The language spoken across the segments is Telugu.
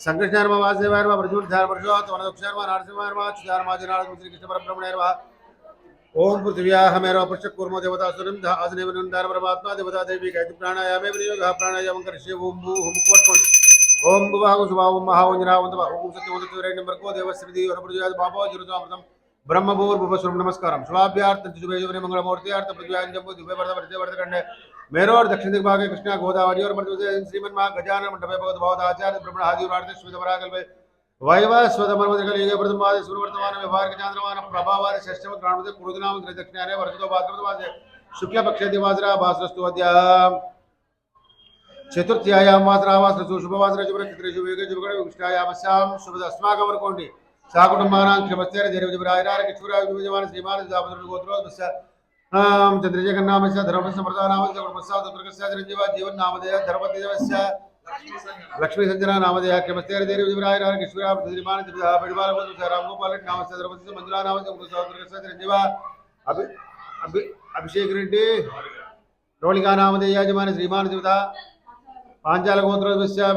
संकृष्ण वासुदेवाय प्रचुर ध्यान प्रचोद वनदक्षार्म नरसिंहाय ध्यानमाजनाथ कृष्ण परब्रह्मणे ओम पृथिव्याहमेव पृष्ठ कूर्मो देवता सुनंद आसनेवनुंदार परमात्मा देवता देवी गायत्री प्राणायामे विनियोगः प्राणायामं करिष्ये ओम भू हुम कुवट्कोंडि ओम भुवागु सुभावं महावंजनावंत ओम सत्यवंत नंबर को देवश्री और प्रजोयाद बाबा जुरुतामृतम ब्रह्मभूर्भुवस्वरूप नमस्कारम शुभाभ्यार्थ जुबेजुबे मंगलमूर्त्यार्थ पृथ्व्यां जम्बू दुबे वर्ध वर्धे वर्धकंडे मेरो और दक्षिण दिग्भागे कृष्णा गोदावरी और मध्य श्रीमन महा गजानन मंडपे भगवत भगवत आचार्य ब्रह्मण आदि वार्ते श्वेतवराकल्पे वैवस्वतमर्मदिकलिगे प्रथमादि सुवर्तमान व्यवहार के चांद्रमान प्रभावादि षष्ठम ग्रामदे कुरुदिनाम दक्षिणाने वर्षतो भाद्रपदमासे शुक्ल पक्षे दिवासरा भास्रस्तु अद्य चतुर्थ्यायां वासरावासरसु शुभवासरा शुभनक्षत्रेषु वेगे शुभगणे विष्टायामस्यां शुभद अस्माकं वर्कोण्डि साकुटुम्बानां क्षमस्तेन देवजरायरार किशोराय विजयमान श्रीमान जापदर गोत्रोदस्य चंद्रजगन्नामस्य धर्मस्य प्रधानामस्य गुणमस्य दुर्गस्य चिरंजीव जीवन नामधेय धर्मदेवस्य लक्ष्मी संजना नामधेय क्षमस्तेन देवजरायरार किशोराय विजयमान परिवार राम गोपाल नामस्य धर्मस्य मंजुला नामस्य दुर्गस्य चिरंजीव अभिषेक रेड्डी रोलिका नामधेय यजमान श्रीमान देवता पांचाल गोत्रोदस्य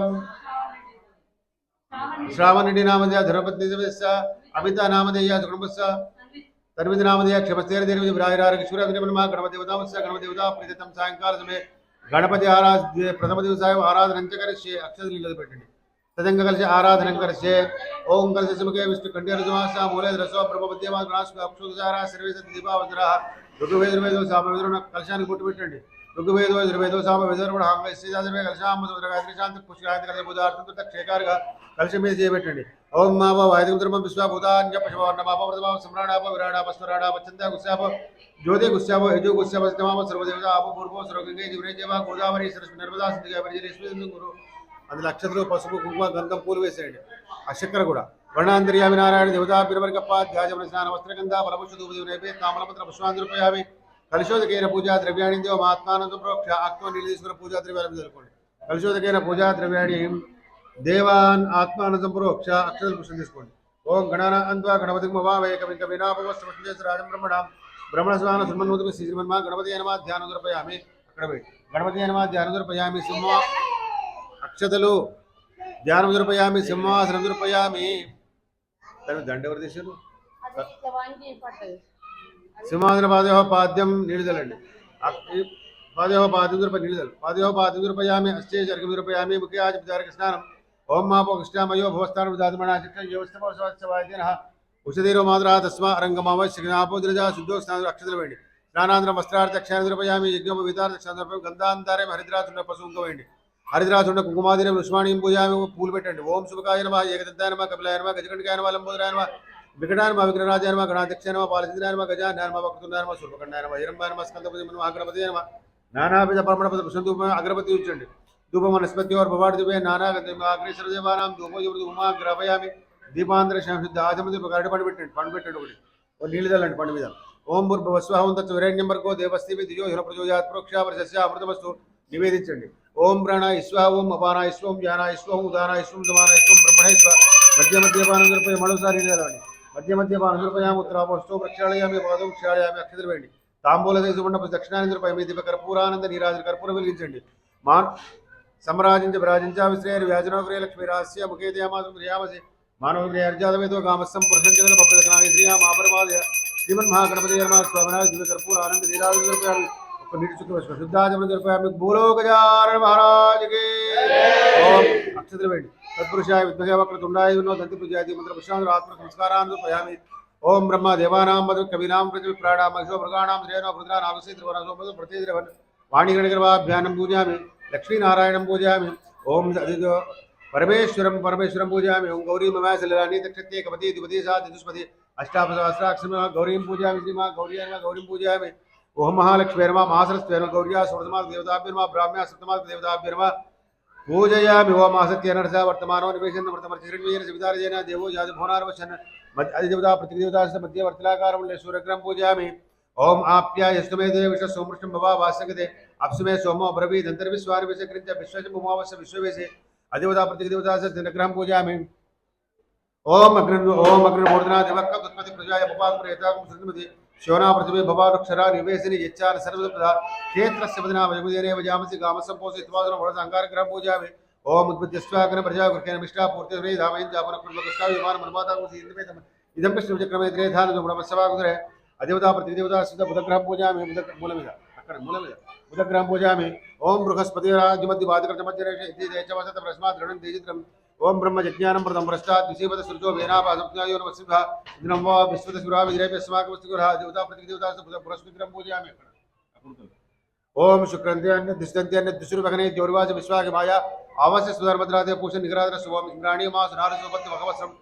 श्रावण रेड्डी नामधेय धर्मपत्नी देवस्य अमिता नामधेय कुटुंबस्य तन्विध नामधेय क्षमस्तेन देवी विराजरार किशोर अभिनमनमा गणपति देवतामस्य गणपति देवता प्रीतम सायंकाल समय गणपति आराध्य प्रथम दिवसाय आराधनं च करिष्ये अक्षत नीलद पेट्टंడి तदंग कलश आराधनं करिष्ये ओम कलश मुखे विष्णु कंठे रजवासा मूले रसो ब्रह्मविद्यमा गणाश अक्षुधारा सर्वे दीपावदरा ऋग्वेदो सामवेदो कलशानि पुट्टु पेट्टండి ऋग्वेदो सामवेदो हांग इष्टजातमे कलशाम गायत्री शांति पुष्करायति कले बुधार्थं तक्षेकारगा कलश మీద చేయబెట్టండి ओम माव वायदिक धर्म विश्वाभूतान्य पशुवर्णमाप वर्धमाप सम्राणाप विराणाप स्मराणाप चंदा गुस्साप ज्योति गुस्साप यजो गुस्साप तमाम सर्वदेवता आप पूर्वो सर्वगंगे जिवरेजेव गोदावरी सरस्वती नर्मदा सिंधु रेश्मी गुरु अंद नक्षत्र पసుపు కుంకుమ గంధం పూలు వేసేయండి ఆ చక్కెర కూడా వర్ణాంతర్యామి నారాయణ దేవతా పిరవర్గప్ప ధ్యాజమన స్నాన వస్త్రగంధ ఫలపుష్ప ధూప నైవేద్య తామలపత్ర పుష్పాంజలిపయామి కలశోదకైన పూజా ద్రవ్యాణి దేవ మహాత్మానంద ప్రోక్ష ఆత్మ నీలేశ్వర పూజా ద్రవ్యాలను జరుపుకోండి కలశోదకైన పూజా ద్రవ్యాణి देवान आत्मानंदम प्रोक्ष अक्षर पुष्प తీసుకోండి ओम गणाना अन्वा गणपति मवावे कविं कविनापवस्त्रमस्ते राजं ब्रह्मणां ब्रह्मणस्वान सुमन्वतु श्रीमन्मा गणपति नमः ध्यानं दर्पयामि अక్కడ పెట్టి गणपति नमः ध्यानं दर्पयामि సింహ అక్షతలు ధ్యానం దర్పయామి సింహాసనం దర్పయామి తను దండ ఎవరు తీశారు సింహాసన పాదయోహ పాద్యం నిడుదలండి పాదయోహ పాద్యం దర్ప నిడుదల పాదయోహ పాద్యం దర్పయామి అష్టే జర్గం దర్పయామి ముఖ్య ఆచప్తారక స్నానం ओम मापो कृष्णामयो भवस्तान विदातमणा चित्त योस्तमो सवत्सवादिनः उषधीरो मात्रा तस्मा अरंगमाव श्रीनापो द्रजा शुद्धो स्नान अक्षतल वेंडी स्नानांतर वस्त्रार्थ अक्षांतरपयामि यज्ञोप विदार्थ अक्षांतरपयामि गंधांतारे हरिद्राचुंड पशुंक वेंडी हरिद्राचुंड कुंकुमादिने लक्ष्मणीं पूजयामि पूल पेट्टंడి ओम शुभकाय नमः एकदंताय नमः कपिलाय नमः गजकंठकाय नमः लंबोदराय नमः विकटाय नमः विघ्नराजाय नमः गणाध्यक्षाय नमः पालचंद्राय नमः गजाननाय नमः वक्रतुंडाय नमः सूर्पकंडाय नमः हिरण्मयाय नमः स्कंदपति नमः अग्रपति नमः नानाविध परमणपद पुष्पधूप अग्रपति उच्चंడి धूप वनस्पति और भवाड़ दिव्य नाना अग्रेसर देवानां धूपो उमा ग्रहयामि दीपांतर शुद्ध आजमति गरड पंडबेट्टंడి ఒకటి और నీళ్ళు చల్లండి పండు మీద ఓం భూర్భువస్వహం తత్వరేణ్యం వర్గో దేవస్థివి దియో హిర ప్రచోదయాత్ ప్రోక్షావర్షస్య అమృతమస్తు నివేదించండి ఓం ప్రాణ ఇస్వ ఓం అపాన ఇస్వం జ్ఞాన ఇస్వం ఉదాన ఇస్వం సమాన ఇస్వం బ్రహ్మణ ఇస్వ మధ్య మధ్యపానం దర్పయ మరోసారి నీళ్ళు చల్లండి మధ్య మధ్యపానం దర్పయామి ఉత్తరాపోస్తు ప్రక్షాళయామి పాదం క్షాళయామి అక్షతలు వేయండి తాంబూల దేశమండ దక్షిణాన్ని దర్పయామి దీప కర్పూరానంద నీరాజన కర్పూరం వెలిగించండి మాన్ सम्राजिंच विराजिंच विश्रेय व्याजनोग्रे लक्ष्मीरास्य मुखे दयामासं क्रियामसि मानवग्रियार्जातवेदो कामस्सं पुरुषञ्जगत पप्रदकनानि श्रीयाम आपरवादय श्रीमन् महागणपति नमः स्वामिनाथ दिव्य कर्पूर आनंद नीराजन दर्पयामि नीट चुक्क शुद्धाजमन दर्पयामि बोलो गजानन महाराज की ओम अक्षत्र वेंडी तत्पुरुषाय विद्महे वक्रतुंडाय विनो दंति पूजयाति मंत्र पुष्पांजलि आत्म संस्कारान् दर्पयामि ओम ब्रह्म देवानां मधु कविनां पृथ्वी प्राणां महेशो मृगाणां श्रेयो भद्रा नागस्य त्रिवर्णो मधु प्रतिद्रवन वाणिगणगर्भाभ्यानं पूजयामि लक्ष्मी नारायण पूजयामि ओम परमेश्वरं पूजयामि ओम गौरी ममासलरानी तक्षत्ये कपति दिपति सा चतुष्पति अष्टादशास्त्राक्षर गौरीं पूजयामि श्रीमा गौरी गौरीं पूजयामि ओम महालक्ष्मी नमः महासरस्वती नमः गौर्या षोडशमार्ग देवताभ्यो नमः ब्राह्म्या सप्तमार्ग देवताभ्यो नमः पूजयामि ओम आसत्य नरसा वर्तमानो निवेशन वर्तमर्चिरण्येन सवितारजेन देवो जातभुवनार्वशन अधिदेवता प्रतिदेवता मध्ये वर्तलाकारं सूर्यग्रहं पूजयामि ओम आप्याय स्तमे देव विश्व सोमृष्टं भवा वासगते अप्सुमे सोमो ब्रवीद अंतर्विश्वानि विषय कृत्य विश्वस्य भूमावस्य विश्ववेसे अधिदेवता प्रतिदेवता दिनग्रहं पूजयामि ओम अग्निमूर्धना दिवक्क उत्पत्ति प्रजाय भवान् प्रेताकुं सन्मति श्योना पृथिवी भवानुक्षरा निवेशिनी यच्चान सर्वदा क्षेत्रस्य वदना वजमुदेने वजामसि गामसंपोषि त्वादन वरद अंगारग्रहं पूजयामि ओम उद्भिद्यस्वाग्न प्रजा गुर्केन मिष्टा पूर्ति रे धामयन् जापन कुर्मकस्ता विमान मनमाता कुसि इदं कृष्णचक्रमे त्रेधान ब्रह्मसवागुदरे अधिदेवता प्रतिदेवता सिद्ध बुधग्रहं पूजयामि मूलमिद अక్కడ मूलमिद बुधग्रहं पूजयामि ओम बृहस्पति राज्यमध्य वादकर्तमध्यरेष इति देचवसत प्रस्मात् ऋणं तेजित्रम् ओम ब्रह्म जज्ञानं प्रदं भ्रष्टात् विषयपद सृजो वेनापासंज्ञायो नमस्सिभः इदं वा विश्वतसुरा विग्रहे अस्माकमस्तिगुरः देवता प्रतिदेवता बृहस्पतिग्रहं पूजयामि ओम शुक्रन्त्यान्य दिष्टन्त्यान्य दुसुरभगने द्योर्वाच विश्वाके माया आवास्य सुधर्मद्रादे पूषण निगराद्र शुभम इंद्राणी मास नारसोपत्ति भगवस्रम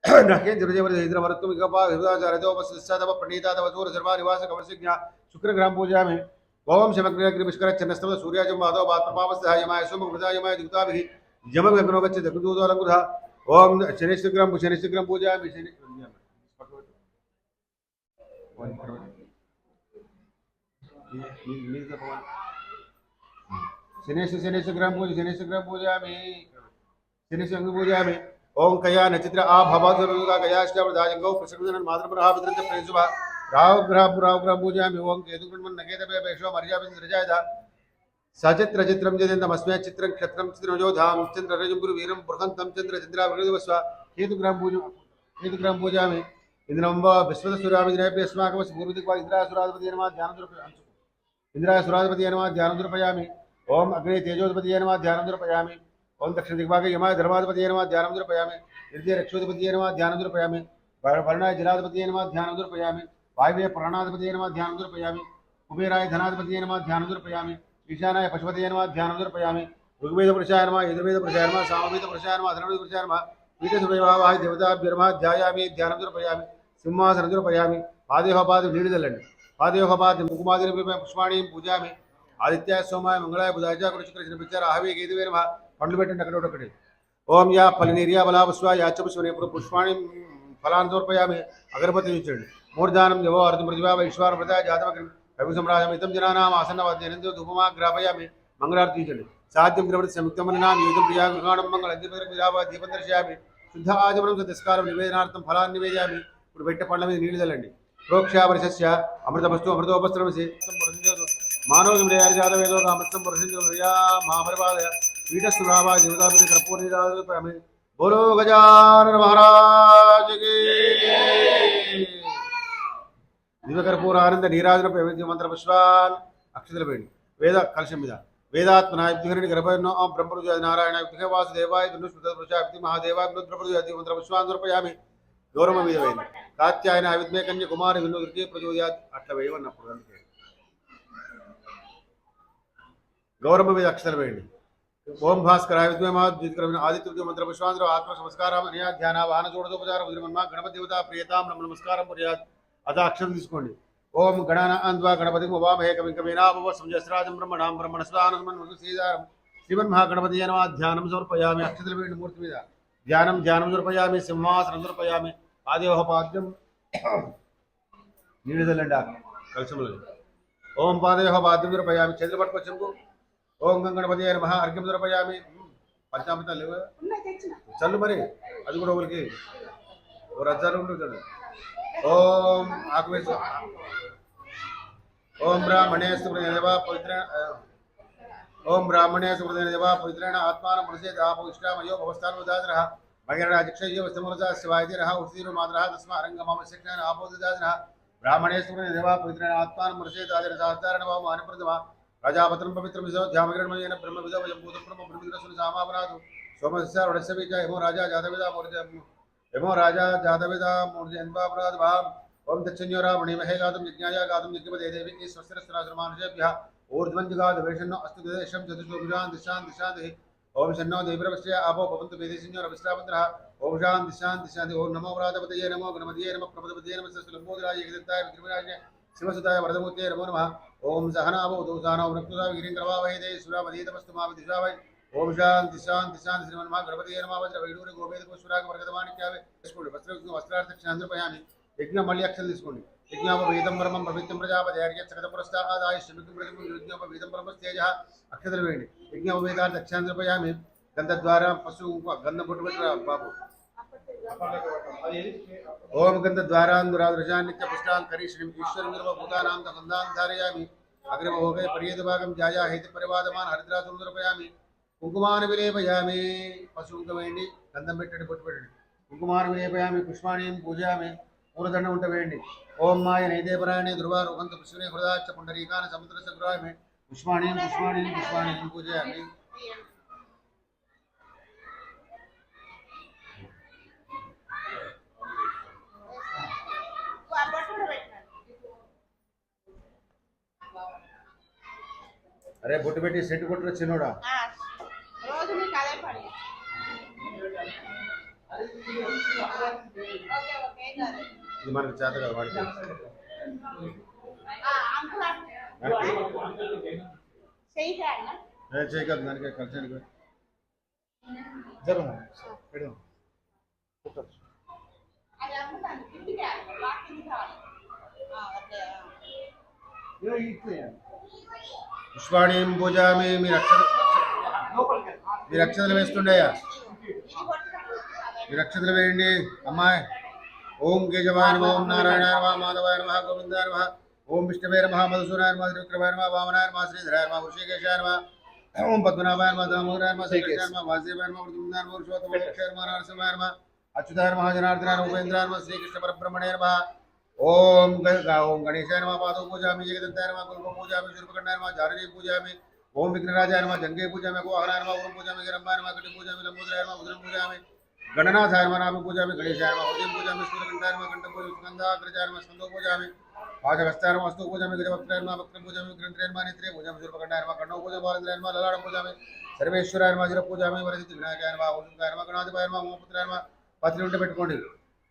नखेन जरदेवर इंद्रवरत्तु विगपा हृदाचारदोपस्सदव प्रणीतादव सूर सर्वा निवास कवसिज्ञा शुक्रग्रहं पूजयामि ओम शमग्रग्रविष्कर चन्नस्तव सूर्याजं माधव बात्प्रभावस्य यमाय सोम वृदायमाय दिक्ताभिः यमं गगनो गच्छ दग्धूतोलङ्कुधः ओम शनिश्चक्रं पूजयामि शनिश्चक्रं पूजयामि शनिश्चक्रं पूजयामि ओम कया नक्षत्र आ भवासुरनुगा कयाष्टावदाजंगौ प्रसन्नन मातृप्रहा विद्रत प्रेसुभा राव ग्रह पूजयामि ओम केतुगुणमन नकेतपे पेशो मर्याबिन रजायदा सचित्र चित्रं जयन्तमस्मै चित्रं क्षत्रं चित्रयोधां चन्द्ररजं गुरुवीरं बृहन्तं चन्द्रचन्द्रावृतवस्व केतुग्रहं पूजयामि इंद्रं वा विश्वतसुराविग्रहे अस्माकं पूर्वदिक्वा इंद्रासुराधिपति नमः ध्यानं ओम अग्ने तेजोधिपति नमः ध्यानं दुर्पयामि ओम दक्षिण दिग्भागे यमाय धर्माधिपति नमः ध्यानं दुर्पयामि हृदय रक्षोधिपति नमः ध्यानं दुर्पयामि वर्णाय जलाधिपति नमः ध्यानं दुर्पयामि वायवे प्राणाधिपति नमः ध्यानं दुर्पयामि कुबेराय धनाधिपति नमः ध्यानं दुर्पयामि ईशानाय पशुपतये नमः ध्यानं दुर्पयामि ऋग्वेदपुरुषाय नमः यजुर्वेदपुरुषाय नमः सामवेदपुरुषाय नमः अथर्ववेदपुरुषाय नमः पीठसुरवावाय देवताभ्यर्मः ध्यायामि ध्यानं दुर्पयामि सिंहासनं दुर्पयामि पादेहोपादं नीडिदल्लंडि पादेहोपादं कुकुमादिनि पुष्पाणिं पूजयामि आदित्याय सोमाय मंगलाय बुधाय कुरुशुक्र आहवे केतवे नमः पंडु పెట్టండి అక్కడొకటి ఓం యా ఫలనీర్యా బలా పుష్ప యాచ పుష్పనే పుష్పాణి ఫలాన్ని సమర్పయామి అగరబత్తి ఉంచండి మూర్ధానం జవో అర్ధ మృతివా వైశ్వార ప్రజా జాతవగ్రం రవి సమ్రాజం ఇతం జనానాం ఆసన్నవాద్యనందో ధూపమా గ్రాపయామి మంగళారతి ఉంచండి సాధ్యం ద్రవతి సంయుక్తమనాం యూతం ప్రియా గృహాణం మంగళ అగ్నిపగ్రమిరావ దీపం దర్శయామి శుద్ధ ఆచమనం సతిస్కారం నివేదనార్థం ఫలాన్ని నివేదయామి ఇప్పుడు పెట్టే పండ్ల మీద నీళ్లు చల్లండి ప్రోక్షాపరిశస్య అమృతమస్తు అమృతోపస్త్రమసి मानव जातवेदो रामस्तम वर्षिया महापरिपादय पीठस्तुरावा देवतापति कर्पूरनिराजयामि बोलो गजानन महाराज की दिव्यकर्पूर आनंद नीराजन मंत्र पुष्पान् अक्षतल वेणि वेद कलशं మీద वेदात्मनाय विद्युहरणि गर्भनो ब्रह्मरुद्र नारायणाय विद्युहे वासुदेवाय विष्णुस्मृतपुरुषाय महादेवाय रुद्रप्रचोदयात् मंत्र पुष्पान् समर्पयामि गौरव మీద వేయండి కాత్యాయన విద్మే కన్య కుమారి విష్ణుదుర్గే ప్రచోదయాత్ అట్లా వేయవన్నప్పుడు అందుకే गौरव में अक्षर वेंडी ओम भास्कराय विद्महे महाद्विक्रम आदित्य मंत्र पुष्पांतर आत्म नमस्कारम अनिया ध्यान वाहन जोड़ोपचार उद्रमन्मा गणपति देवता प्रियताम नमस्कारम पुर्यात् अथ अक्षर తీసుకోండి ओम गणाना अन्वा गणपति उवामहे कविं कवीनाभव संजस्राजं ब्रह्मणां ब्रह्मणस्वानमन् श्रीदारं श्रीमन्महागणपति नमः ध्यानं समर्पयामि अक्षर वेंडी मूर्ति మీద ध्यानं समर्पयामि सिंहासनं समर्पयामि पादयोपाद्यं నీడిదలండి కలశములు ओम पादयोपाद्यं समर्पयामि చంద్రపట్కొచ్చంకు ओम गणपति नमः अर्घ्यं समर्पयामि पंचामृताలు లేవు చల్లు మరి అది కూడా ఒకరికి ఓ రజ్జాలు ఉంటుంది ओम आगवेश ओम ब्राह्मणे सुप्रदेवा पवित्र ओम ब्राह्मणे सुप्रदेवा पवित्रेण आत्मानं प्रसेद आपोष्टामयो भवस्तान उदादरः भगेरणाजिक्षयो समरजा शिवायतिरः उसीरो मातरः तस्मा रंगममस्यज्ञान आपोदादरः ब्राह्मणे सुप्रदेवा पवित्रेण आत्मानं प्रसेद आदर साधारण भाव मानप्रदमा राजापत्रं पवित्रं विजो ध्यामग्रणमयेन ब्रह्मविदो वयं ब्रह्म ब्रह्मविदो सामावनादु सोमस्य वडस्यविज यमो राजा जातविदा मूर्ज यमो राजा जातविदा मूर्ज अन्वापराध भाव ओम दक्षिण्योरा मणिमहे गातुं यज्ञाय गातुं यज्ञपदे देवी स्वस्तिरस्त्राश्रमानुषेभ्यः ऊर्ध्वञ्जगाद वैषण्णो अस्तु देशं चतुर्भुजान् दिशान् ओम शन्नो देवीरवस्य आपो भवन्तु वेदेशिन्यो रविस्रावन्द्रः ओम शान्ति ओम नमो व्रातपतये नमो गणपतये नमः प्रपदपतये नमः सलम्बोदराय जगदत्ताय विक्रमराज शिवसुताय वरदमूर्तये नमो नमः ओम सहनावतु सहनौ वृक्षुसा गिरिं करवावहै देवी सुरावधीतमस्तु मा विद्विषावहै ఓం శాంతి శాంతి శాంతి శ్రీమన్మా గణపతి నమ వజ్ర వైడూరి గోవేద కుష్పురాగ వర్గదమానిక్యావే తీసుకోండి వస్త్రార్థ చంద్రపయామి యజ్ఞ మళ్ళీ అక్షలు తీసుకోండి యజ్ఞోపవీతం బ్రహ్మం పవిత్రం ప్రజాపతి హరిచక్రత పురస్తాదాయ శ్రీమికం ప్రతిమం యజ్ఞోపవీతం బ్రహ్మస్తేజ అక్షతలు వేయండి యజ్ఞోపవేదార్థ అక్షాంధ్రపయామి గంధ ద్వారా పశువు గంధం పొట్టు పెట్టరా బాబు ఓం గంధ ద్వారాంగురాదృశాన్ నిత్య పుష్టాన్ కరీశ్రీం ఈశ్వరం భూతానాం గంధాన్ ధారయామి అగ్రమ భోగే పర్యేత భాగం జాయా హేతి పరివాదమాన్ హరిద్రాసురం సమర్పయామి కుంకుమాన విలేపయామి పశువుకు వేయండి గంధం పెట్టండి పొట్టు పెట్టండి కుంకుమాన విలేపయామి పుష్పాణీయం పూజయామి పూలదండం ఉంట వేయండి ఓం మాయ నైదేపరాయణే ధ్రువారోగంత పుష్పనే హృదాచ పుండరీకాన సముద్ర సగ్రామి పుష్పాణీయం పుష్పాణీయం పుష్పాణీయం పూజయామి అరే బొట్టు పెట్టి సెట్ కొట్టురా చిన్నోడా రోజు మీకు అదే పని ఇది మనకు చేత కదా వాడికి చేయగలదు దానికి కలిసి జరుగుతుంది పెడదాం పుష్పాణీం పూజామి మీరు అక్షతలు వేస్తుండయా మీరు అక్షతలు వేయండి అమ్మాయి ఓం కేశవాయ నమ ఓం నారాయణాయ నమ మాధవాయ నమ గోవిందాయ నమ ఓం విష్ణవే నమ మధుసూనాయ నమ త్రివిక్రమాయ నమ వామనాయ నమ శ్రీధరాయ నమ వృషికేశాయ నమ ఓం పద్మనాభాయ నమ దామోదరాయ నమ శ్రీకృష్ణాయ నమ వాసుదేవాయ నమ వృద్ధాయ నమ పురుషోత్తమ నమ నరసింహాయ నమ అచ్యుతాయ నమ జనార్దనాయ నమ ఉపేంద్రాయ నమ శ్రీకృష్ణ పరబ్రహ్మణే నమ ఓం ఓం గణేశాయ నమ పాదం పూజామి జగదంతాయ నమ కుల్ప పూజామి శూర్పకండాయ నమ జారణీ పూజామి ఓం విఘ్నరాజాయ నమ జంగే పూజామి గోహరాయ నమ ఓం పూజామి గిరంబాయ నమ కటి పూజామి లంబోదరాయ నమ ఉదరం పూజామి గణనాథాయ నమ నామ పూజామి గణేశాయ నమ ఉదయం పూజామి సూర్యకంఠాయ నమ కంఠ పూజ స్కందాగ్రజాయ నమ స్కందో పూజామి పాదహస్తాయ నమ హస్తో పూజామి గజవక్త్రాయ నమ వక్త్రం పూజామి గ్రంథ్రాయ నమ నేత్రే పూజామి శూర్పకండాయ నమ కన్నో పూజ బాలేంద్రాయ నమ లలాడం పూజామి సర్వేశ్వరాయ నమ జిర పూజామి వరసిద్ధి వినాయకాయ నమ ఓంకాయ నమ గణాధిపాయ నమ ఓంపుత్రాయ నమ పత్రి ఉంటే పెట్టుకోండి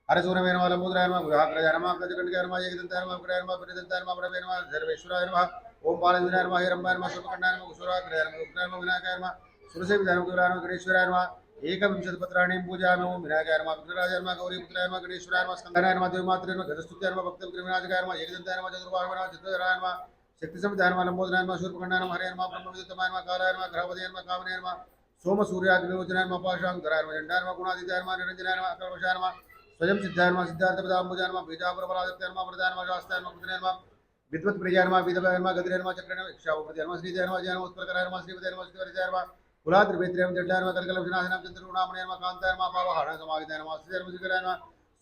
హరసూరమే నమ లంబోదరాయ నమ గుహాగ్రజాయ నమ గజకంఠాయ నమ ఏకదంతాయ నమ గురాయ నమ పురిదంతాయ నమ పరమే నమ సర్వేశ్వరాయ నమ ఓం బాలేంద్రాయ నమ హిరంబాయ నమ శూర్పకండాయ నమ కుశూరాగ్రజాయ నమ ఉగ్రాయ నమ వినాయకాయ నమ సురసేవితాయ నమ గురాయ నమ గణేశ్వరాయ నమ ఏకవింశతి పత్రాణీం పూజామి ఓం వినాయకాయ నమ విఘ్నరాజాయ నమ గౌరీపుత్రాయ నమ గణేశ్వరాయ నమ స్కందనాయ నమ దేవమాత్రే నమ గజస్తుత్యాయ నమ భక్త విఘ్నరాజాయ నమ ఏకదంతాయ నమ చతుర్బాహువ నమ చిత్తధరాయ నమ శక్తి సమితాయ నమ లంబోదరాయ నమ శూర్పకండాయ నమ హరే నమ బ్రహ్మవిదితమాయ నమ కాలాయ నమ గ్రహపదయ నమ కామనే నమ సోమ సూర్యాగ్నిలోచనాయ నమ పాశాంకరాయ నమ జండాయ నమ గుణాదిత్యాయ నమ నిరంజనాయ నమ అకల్మషాయ నమ స్వయం సిద్ధాయ నమ సిద్ధార్థ పదాంబుజాయ నమ బీజాపురపరాదిత్యాయ నమ ప్రదాయ నమ శాస్త్రాయ నమ కృతనాయ నమ విద్వత్ ప్రియాయ నమ విధవాయ నమ గదిరాయ నమ చక్రాయ నమ ఇక్షావృతాయ నమ శ్రీజాయ నమ జయ నమ ఉత్పలకరాయ నమ శ్రీపదాయ నమ శ్రీవరిజాయ నమ కులాద్రివేత్రయం జడ్డాయ నమ కలకలవినాశనం చంద్రగుణామణయ నమ కాంతాయ నమ పావహార సమాహితాయ నమ శ్రీధర్మ శ్రీకరాయ నమ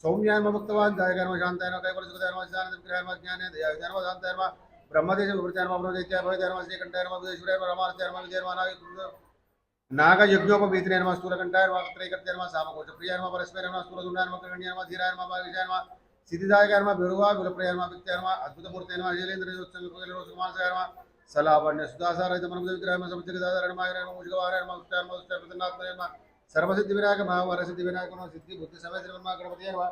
సౌమ్యాయ నమ ముక్తవాన్ దాయకాయ నమ శాంతాయ నమ కైవల సుఖదాయ నమ శానంద విగ్రహాయ నమ జ్ఞానాయ దయాయ నమ శాంతాయ నమ బ్రహ్మదేశ వివృతాయ నమ బ్రహ్మదేత్యాయ భవేదాయ నమ శ్రీకంఠాయ నమ విదేశ్వరాయ నమ రమాస్తాయ నమ విజయ నమ నాగయజ్ఞోపవీత్రే నమ స్థూలకంఠాయ నమ త్రైకర్త్యాయ నమ సామకోశ ప్రియాయ నమ పరస్పర నమ స్థూలదుండాయ నమ కరణ్యాయ నమ ధీరాయ నమ భావిషాయ నమ సిద్ధిదాయకాయ నమ బిరువా విలప్రియాయ నమ విత్యాయ నమ అద్భుతమూర్తయ నమ అజలేంద్ర సుమాసాయ నమ సలావణ్య సుదాసారహిత మనముద విగ్రహాయ నమ సముద్రదాయ నమ నమ ముజగవారాయ నమ ఉష్టాయ నమ ఉష్టాయ ప్రతన్నాత్మయ నమ సర్వసిద్ధి వినాయక మహావర సిద్ధి వినాయక నమ సిద్ధి బుద్ధి సమేత నమ గణపతియ నమ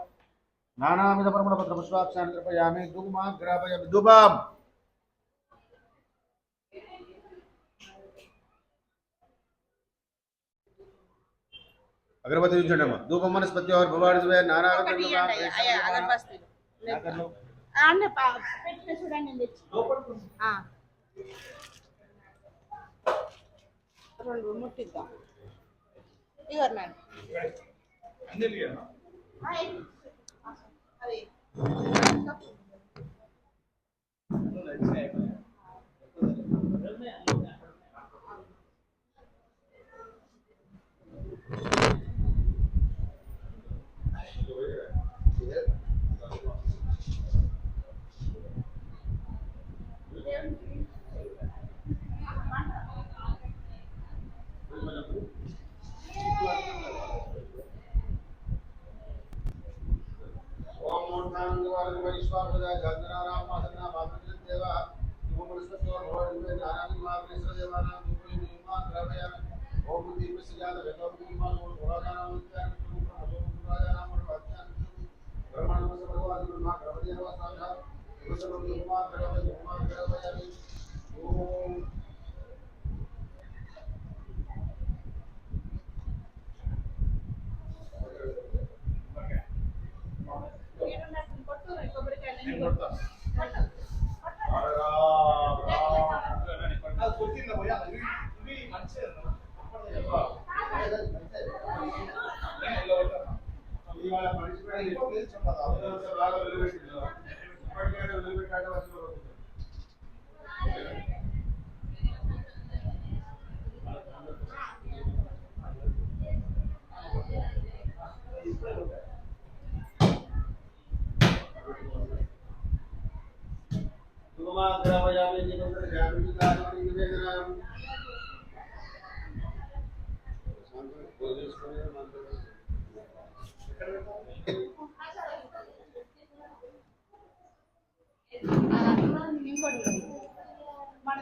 నానావిధ పరమణ పత్ర పుష్పాక్షాన్ని కృపయామి ధూమా గ్రాపయామి ధూపం अगरबत्ती ఉంచండి అమ్మ ధూపం వనస్పతి और भवाड़ जो है नाना అగరబత్తి ఆండే పెట్టే చూడండి తెచ్చి ఆ రెండు ముట్టిద్దాం ఇగో నాన్న అన్ని లియా అదే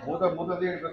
మూత మూత తీయండి.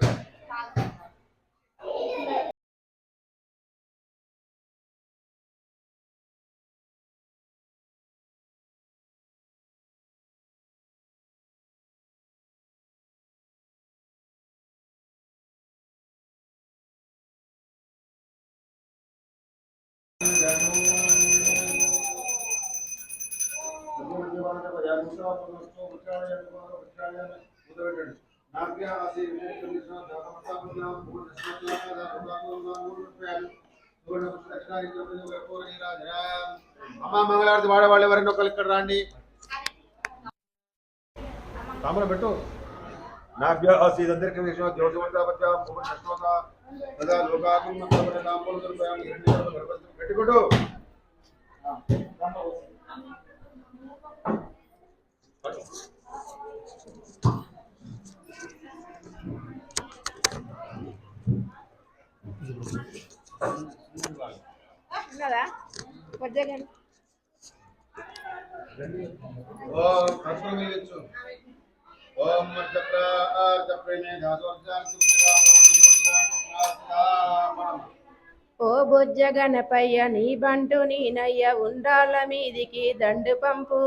అమ్మ మంగళారతి వాడేవాళ్ళు ఎవరైనా ఒకళ్ళు ఇక్కడ రండి. తామర పెట్టు. నాభ్య ఆసీదందరికీ విష్ణు జ్యోతివంతాపత్య భూమశ్లోక తదా లోకాకుం మంత్రపరనామం దుర్భయామి పెట్టుకుంటూ ఉన్నదా వజ్జగన్ ఓం కర్పూరం వెలిగించు. ఓం చక్రమే ఓ బొజ్జ గణపయ్య నీ బంటు నీనయ్య ఉండాల మీదికి దండు పంపు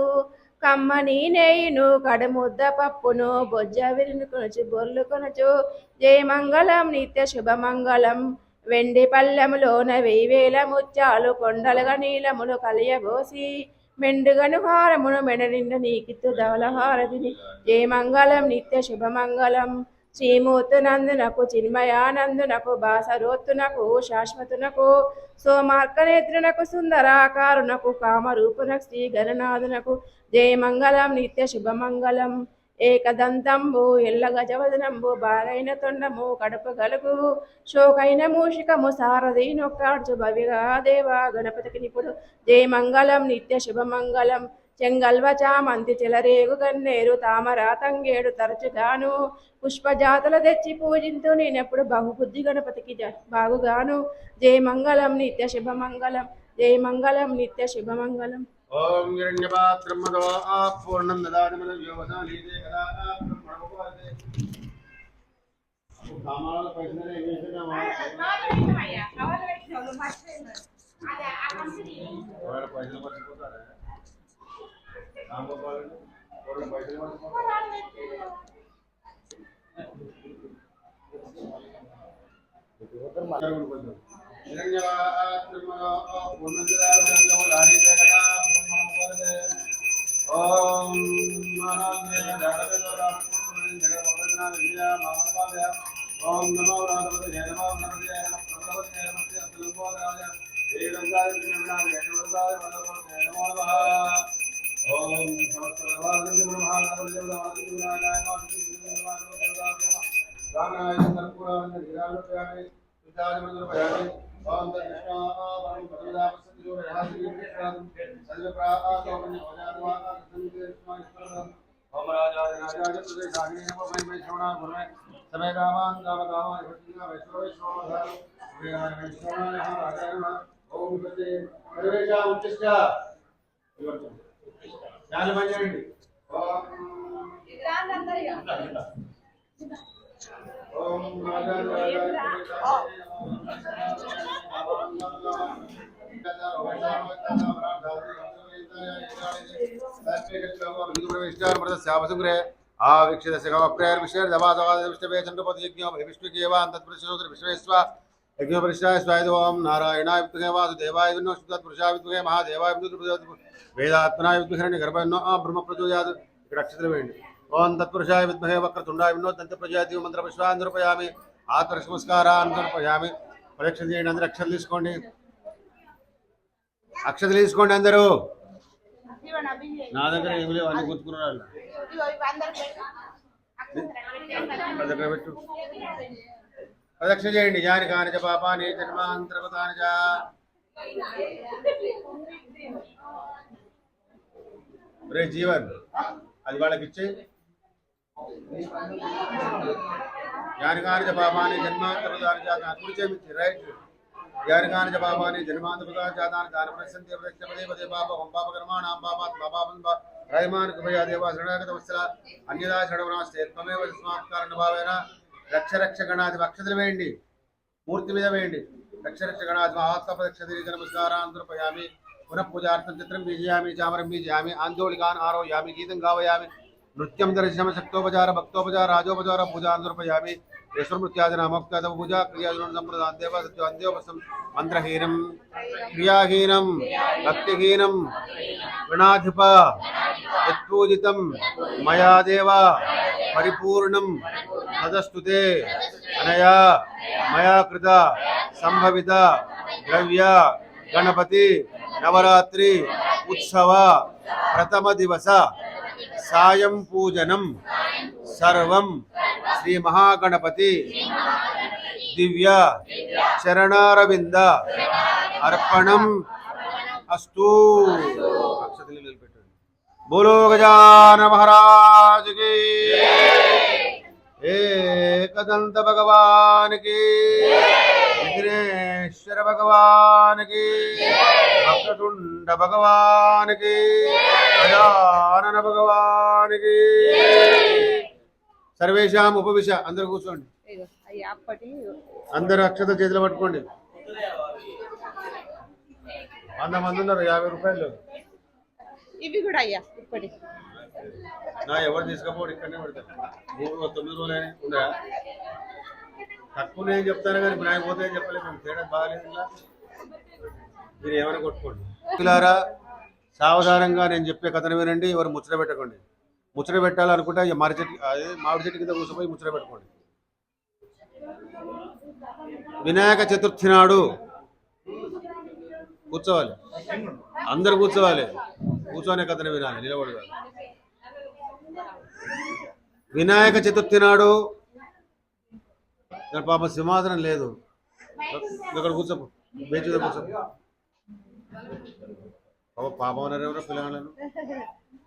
కమ్మని నేయును కడుముద్ద పప్పును బొజ్జ విరును కొనుచు బొర్లు కొనుచు జయమంగళం నిత్య శుభమంగళం వెండి పల్లెములోన 1000 ముత్యాలు కొండలుగా నీలములు కలియబోసి మెండుగను హారమును మెడనిండు నీకిత్తు ధవలహారతిని జయమంగళం నిత్య శుభమంగళం శ్రీమూర్తునందునకు చిన్మయానందునకు బాసరోత్తునకు శాశ్వతునకు సోమార్కనేత్రునకు సుందరాకారునకు కామరూపునకు శ్రీ గణనాథునకు జయమంగళం నిత్య శుభమంగళం ఏకదంతంబు ఎల్ల గజవదనంబు బాగైన తొండము కడుపు గలుగు శోకైన మూషికము సారథి నొక్కాడ్చు భవిగా దేవా గణపతికి నిపుడు జయమంగళం నిత్య శుభమంగళం చెంగల్వ చామంతి చెలరేగు గన్నేరు తామర తంగేడు తరచుగాను పుష్పజాతులు తెచ్చి పూజింతు నేనెప్పుడు బహుబుద్ధి గణపతికి బాగుగాను జయమంగళం నిత్య శుభమంగళం జయమంగళం నిత్య శుభమంగళం. ఓం హిరణ్యపాత్రం మదో పూర్ణం దదాతి మదవ్యోవసానీతే కదా బ్రహ్మణోపవాదే కామాల పైసలే వేసినా వాళ్ళ పైసలు పట్టుకుంటారా రామగోపాలను వాళ్ళ పైసలు పట్టుకుంటారా హిరణ్యపాత్రం మదో పూర్ణం దదాతి మదవ్యోవసానీతే కదా బ్రహ్మణోపవాదే ఓం మానవే జగదగోరామకృష్ణ జగదగోరామ విద్యా మామనవాద ఓం నమో రాధవతే నమో నమస్తే నమస్తే నమస్తే అతుల్బోధాయ దేవంగాయ వినమ్నాయ దేవంగాయ వల్లభతే నమో నమః ఓం సమస్తవాదంజ బ్రహ్మానందదేవదాయ రామాయ కర్పూరానంద గిరాలపయామి విద్యాజమృతపయామి ఓం కృష్ణ ఓం పరమదాపసంజో రహాసి సర్వప్రాఆతోమని వజాదవాన సంకేతస్మస్మరం ఓం రాజాయ రాజాయ ప్రదేశాగ్నే నమో మై శ్రవణ గురుమే సమయ కామాన్ కామకామాన్ విష్ణునా వైష్ణవేశ్వరాయ వైష్ణవాయ రాజాయ ఓం ప్రతి సర్వేషా ఉచ్చిష్ట ధ్యాన మంజండి ఓం ఓం రాజాయ శ్యామసుగ్రే ఆవీక్షిత శిఖమప్రేర్ విష్ణుర్దవాదవాదిష్టవే చంద్రపతియజ్ఞో విష్ణుకేవాన్ తత్పురుషోత్తర విశ్వేశ్వ యజ్ఞోపరిష్టాయ స్వాయ ఓం నారాయణాయ విద్మహే వాసుదేవాయ విష్ణు పురుషాయ విద్మహే మహాదేవాయ వేదాత్మనాయ విద్మహే గర్భన్నో బ్రహ్మ ప్రచోదయాత్ ఇక్కడ అక్షతలు వేయండి. ఓం తత్పురుషాయ విద్మహే వక్రతుండాయ వినోదంత ప్రజాతి మంత్ర పుష్పాన్ని సమర్పయామి. ఆత్మరక్ష నమస్కారాన్ని సమర్పయామి. ప్రదక్షిణ చేయండి. అందరూ అక్షతలు తీసుకోండి. అక్షతలు తీసుకోండి అందరూ. నా దగ్గర ఏమి లేవు, అన్ని గుర్తుకున్నారు. దగ్గర పెట్టు. ప్రదక్షిణ చేయండి. యాని కాని చ పాపాని జన్మాంతర్గతాని చ. రే జీవన్ అది వాళ్ళకి ఇచ్చే. యాని కాని చ పాపాని జన్మాంతర్గతాని చ. కుడిచేమిచ్చి రైట్. యాని కాని చ పాపాని జన్మాంతర్గతాని చ దాన ప్రసంతి ప్రత్యపదే పదే పాపం పాపకర్మాణాం పాపాత్ పాపం రైమాన్ కృపయా దేవా శరణాగత వత్సల అన్యదా శరణవనాస్తే త్వమేవ తస్మాత్ కారణభావేన రక్ష రక్ష గణాది అక్షతలు వేయండి. మూర్తి మీద వేయండి. రక్ష రక్ష గణాది ఆత్మపదక్షతి నమస్కారాన్ని సమర్పయామి. పునః పూజార్థం చిత్రం బీజయామి చామరం బీజయామి. ఆందోళికాన్ ఆరోయామి. గీతం గావయామి. నృత్యం దర్శనం శక్తోపచార భక్తోపచార రాజోపచార పూజా సమర్పయామి. ఈశ్వరమృత్యాజనామోక్త పూజా క్రియాజన సంప్రదాన్ దేవ సత్యోపసం మంత్రహీనం క్రియాహీనం భక్తిహీనం గణాధిప యత్పూజితం మయా దేవ పరిపూర్ణం తదస్తుతే అనయా మయా కృత సంభవిత ద్రవ్య గణపతి నవరాత్రి ఉత్సవ ప్రథమ దివస సాయం పూజనం సర్వం శ్రీ మహాగణపతి దివ్య చరణారవింద అర్పణం అస్తు. అక్షతలు నిలబెట్టండి. బోలో గజాన మహారాజ్ కి. ఏకదంత భగవాన్ కి. విఘ్నేశ్వర భగవాన్ కి. వక్రతుండ భగవాన్ కి. గజానన భగవాన్ కి. సర్వేషాం ఉపవిశ. అందరూ కూర్చోండి. అందరూ అక్షత చేతిలో పట్టుకోండి. 100 మంది ఉన్నారు. 50 రూపాయలు ఇవి కూడా అయ్యా ఇప్పటి నా ఎవరు తీసుకపోడు. ఇక్కడనే పెడతారు. 9 రోజులు ఉందా తక్కువ నేను చెప్తాను కానీ ఇప్పుడు ఆయన పోతే చెప్పలేదు. మేము తేడా బాగాలేదు. ఇలా మీరు ఏమైనా కొట్టుకోండి. పిల్లారా సావధానంగా నేను చెప్పే కథను వినండి. ఎవరు ముచ్చట పెట్టకండి. ముచ్చట పెట్టాలనుకుంటే మర్రి చెట్టు అదే మామిడి చెట్టు కింద కూర్చోపోయి ముచ్చట పెట్టుకోండి. వినాయక చతుర్థి నాడు కూర్చోవాలి. అందరు కూర్చోవాలి. కూర్చోనే కథను వినాలి. నిలబడదు. వినాయక చతుర్థి నాడు పాప సింహాసనం లేదు. ఇక్కడ కూర్చోపు. బెంచ్ మీద కూర్చోపు. పాపం అన్నారు ఎవరో పిల్లలను.